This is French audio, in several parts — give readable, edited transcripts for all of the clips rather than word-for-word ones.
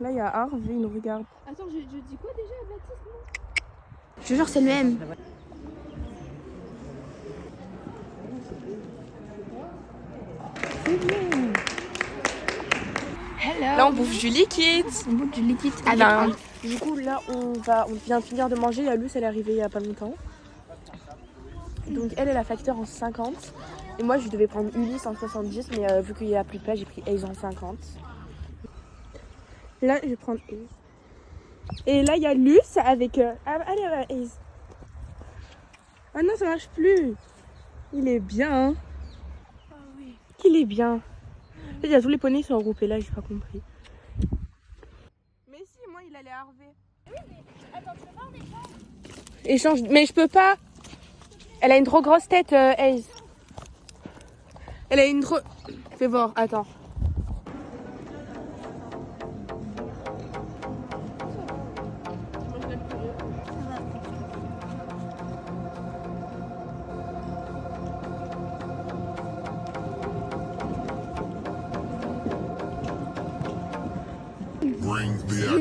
Là, il y a Harvey, il nous regarde. Attends, je dis quoi déjà à Baptiste? Je te jure, c'est le même. Hello. Là, on bouffe du liquide. On bouffe du liquide. Du coup, là, on vient finir de manger. Il y a Luce, elle est arrivée il y a pas longtemps. Donc, elle est la facteur en 50. Et moi, je devais prendre Ulysse en 70. Mais vu qu'il n'y a plus de place, j'ai pris Ace en 50. Là, je vais prendre Ace. Et là, il y a Luce avec... allez, Ace. Ah non, ça marche plus. Il est bien. Hein. Ah oui. Il est bien. Il y a tous les poneys qui sont regroupés là, j'ai pas compris. Mais si, moi, il allait Harvey. Oui, mais attends, tu peux pas en échange? Échange, mais je peux pas. Elle a une trop grosse tête, Ace. Elle a une trop... Fais voir, attends.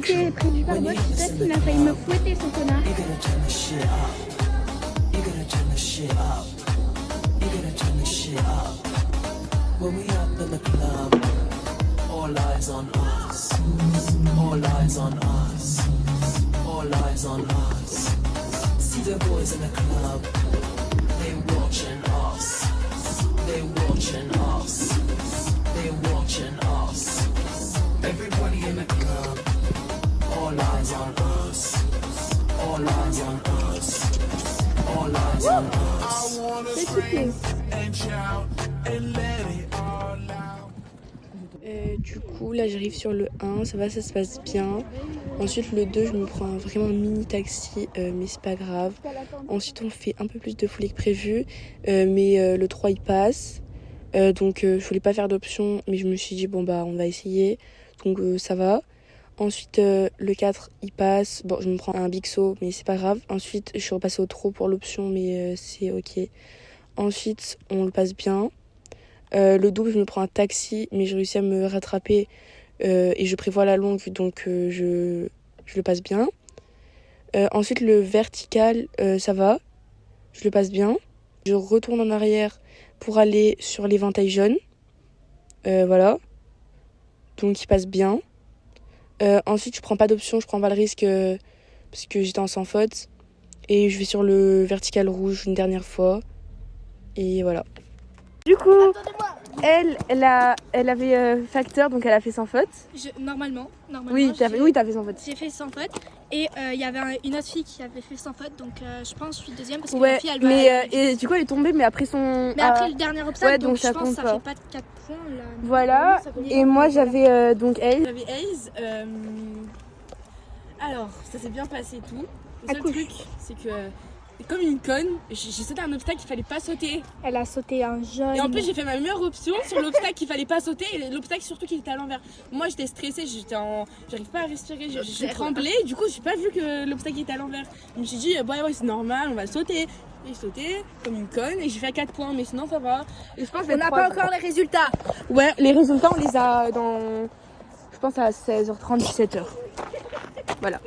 J'étais près du pare-brise, peut-être qu'il a failli me fouetter son connard. You're gonna turn the shit up. You're gonna turn the shit up. You're gonna turn the shit up. When we up in the club, all eyes on us. All eyes on us. All eyes on us. See the boys in the club. They watching us. They watching us. They watching us. Everybody in the club. All eyes on us. All eyes on us. All eyes on us. I wanna scream and shout and let it all out. Du coup, là, j'arrive sur le 1. Ça va, ça se passe bien. Ensuite, le 2, je me prends vraiment un mini taxi, mais c'est pas grave. Ensuite, on fait un peu plus de folie que prévu. Mais le 3, il passe. Donc, je voulais pas faire d'option, mais je me suis dit, bon, bah, on va essayer. Donc, ça va. Ensuite, le 4, il passe. Bon, je me prends un Bixo, mais c'est pas grave. Ensuite, je suis repassée au trop pour l'option, mais c'est ok. Ensuite, on le passe bien. Le double, je me prends un taxi, mais j'ai réussi à me rattraper. Et je prévois la longue, donc je le passe bien. Ensuite, le vertical, ça va. Je le passe bien. Je retourne en arrière pour aller sur l'éventail jaune. Voilà. Donc, il passe bien. Ensuite, je prends pas d'option, je prends pas le risque parce que j'étais en sans faute. Et je vais sur le vertical rouge une dernière fois. Et voilà. Du coup, elle avait facteur, donc elle a fait sans faute. Normalement, Oui, t'as fait sans faute. j'ai fait sans faute. Et il y avait une autre fille qui avait fait sans faute. Donc je pense que je suis deuxième parce que Ouais, la fille, elle va... mais et du coup, elle est tombée, mais après son... Mais après le dernier obstacle, ouais, donc donc ça je pense que compte ça pas. fait pas de 4 points. Là. Voilà, et moi j'avais donc Ace. J'avais Ace. Alors, ça s'est bien passé et tout. Le seul cool. truc, c'est que, comme une conne, j'ai sauté un obstacle qu'il fallait pas sauter. Elle a sauté un jaune. Et en plus, j'ai fait ma meilleure option sur l'obstacle qu'il fallait pas sauter et l'obstacle surtout qui était à l'envers. Moi, j'étais stressée, j'arrive pas à respirer, j'ai tremblé. Du coup, j'ai pas vu que l'obstacle était à l'envers. Je me suis dit, ouais, c'est normal, on va le sauter. Et j'ai sauté comme une conne et j'ai fait 4 points, mais sinon ça va. Et je pense que On n'a pas encore les résultats. Ouais, les résultats, on les a dans... Je pense à 16h30, 17h. Voilà.